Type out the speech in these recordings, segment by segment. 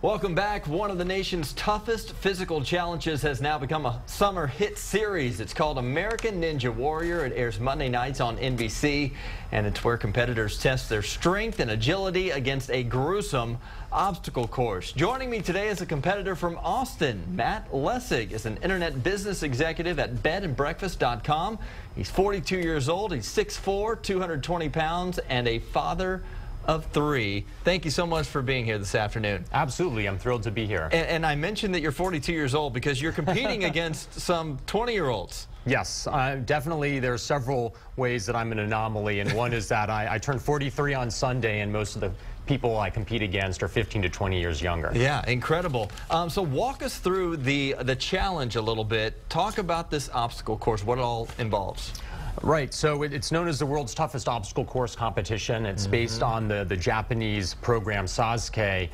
Welcome back. One of the nation's toughest physical challenges has now become a summer hit series. It's called American Ninja Warrior. It airs Monday nights on NBC, and it's where competitors test their strength and agility against a gruesome obstacle course. Joining me today is a competitor from Austin. Matt Laessig is an internet business executive at bedandbreakfast.com. He's 42 years old. He's 6'4", 220 pounds, and a father of 3. Thank you so much for being here this afternoon. Absolutely. I'm thrilled to be here. And I mentioned that you're 42 years old because you're competing against some 20-year-olds. Yes, definitely. There are several ways that I'm an anomaly, and one is that I turned 43 on Sunday, and most of the people I compete against are 15 to 20 years younger. Yeah, incredible. So walk us through the challenge a little bit. Talk about this obstacle course, what it all involves. Right, so it's known as the world's toughest obstacle course competition. It's based on the Japanese program Laessig,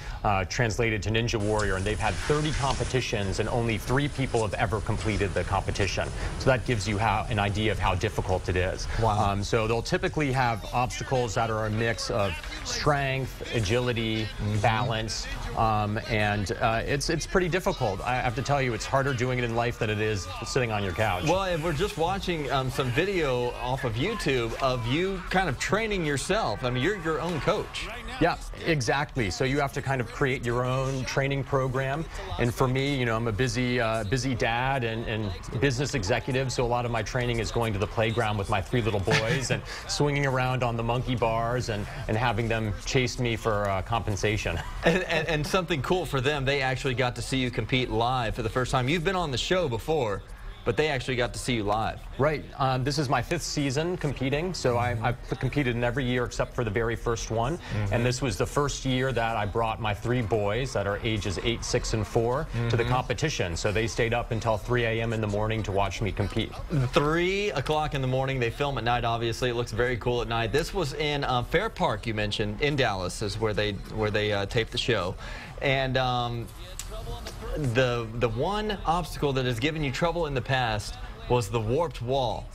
translated to Ninja Warrior, and they've had 30 competitions and only 3 people have ever completed the competition. So that gives you an idea of how difficult it is. Wow. So they'll typically have obstacles that are a mix of strength, agility, balance, and it's pretty difficult. I have to tell you, it's harder doing it in life than it is sitting on your couch. Well, and we're just watching some video off of YouTube of you kind of training yourself. I mean, you're your own coach. Yeah, exactly. So you have to kind of create your own training program. And for me, you know, I'm a busy dad and business executive, so a lot of my training is going to the playground with my 3 little boys and swinging around on the monkey bars and having them chase me for compensation. And something cool for them, they actually got to see you compete live for the first time. You've been on the show before, but they actually got to see you live. Right. This is my 5th season competing, so I've competed in every year except for the very first one. And this was the first year that I brought my 3 boys that are ages 8, 6, and 4 to the competition. So they stayed up until 3 a.m. in the morning to watch me compete. 3 o'clock in the morning. They film at night, obviously. It looks very cool at night. This was in Fair Park, you mentioned, in Dallas, is where they taped the show. And the one obstacle that has given you trouble in the past was the warped wall.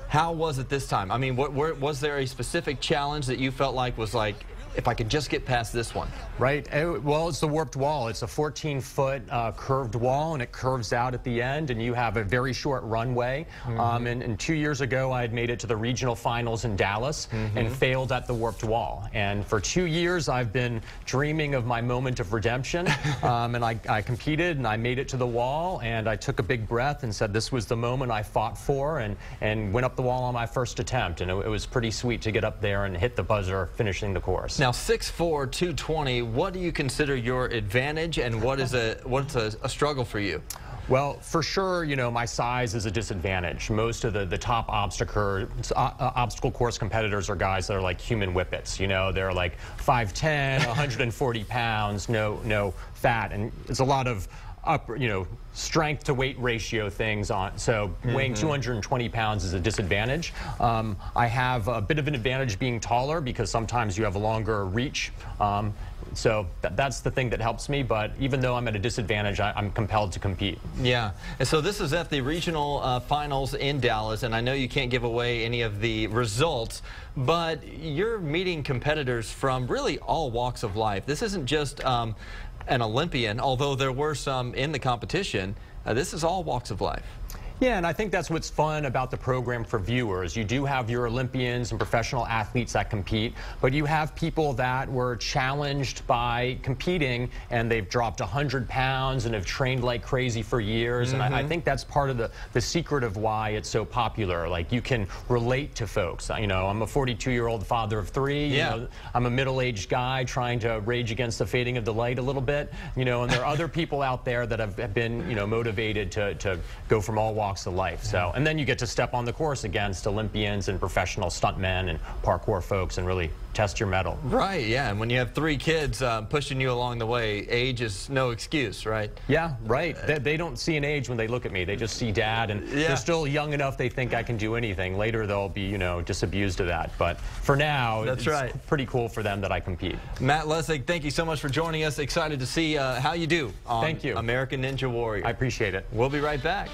How was it this time? I mean, was there a specific challenge that you felt like was like, if I could just get past this one? Right. Well, it's the warped wall. It's a 14-foot curved wall, and it curves out at the end, and you have a very short runway. And 2 years ago, I had made it to the regional finals in Dallas and failed at the warped wall. And for 2 years, I've been dreaming of my moment of redemption. And I competed, and I made it to the wall, and I took a big breath and said this was the moment I fought for, and went up the wall on my first attempt. And it was pretty sweet to get up there and hit the buzzer, finishing the course. Now, 6'4", 220, what do you consider your advantage, and what's a struggle for you? Well, for sure, you know, my size is a disadvantage. Most of the top obstacle course competitors are guys that are like human whippets. You know, they're like 5'10", 140 pounds, no fat, and it's a lot of strength to weight ratio things on. So weighing 220 pounds is a disadvantage. I have a bit of an advantage being taller because sometimes you have a longer reach. So that's the thing that helps me, but even though I'm at a disadvantage, I'm compelled to compete. Yeah, and so this is at the regional finals in Dallas, and I know you can't give away any of the results, but you're meeting competitors from really all walks of life. This isn't just an Olympian, although there were some in the competition. This is all walks of life. Yeah, and I think that's what's fun about the program for viewers. You do have your Olympians and professional athletes that compete, but you have people that were challenged by competing and they've dropped 100 pounds and have trained like crazy for years. And I think that's part of the secret of why it's so popular. Like, you can relate to folks. You know, I'm a 42-year-old father of 3. You know, I'm a middle-aged guy trying to rage against the fading of the light a little bit. You know, and there are other people out there that have been, you know, motivated to go from all walks of life. So, and then you get to step on the course against Olympians and professional stuntmen and parkour folks and really test your mettle. Right, yeah, and when you have 3 kids pushing you along the way, age is no excuse, right? Yeah, right. They don't see an age when they look at me. They just see dad, and they're still young enough they think I can do anything. Later they'll be, you know, disabused of that. But for now, it's pretty cool for them that I compete. Matt Laessig, thank you so much for joining us. Excited to see how you do on American Ninja Warrior. I appreciate it. We'll be right back.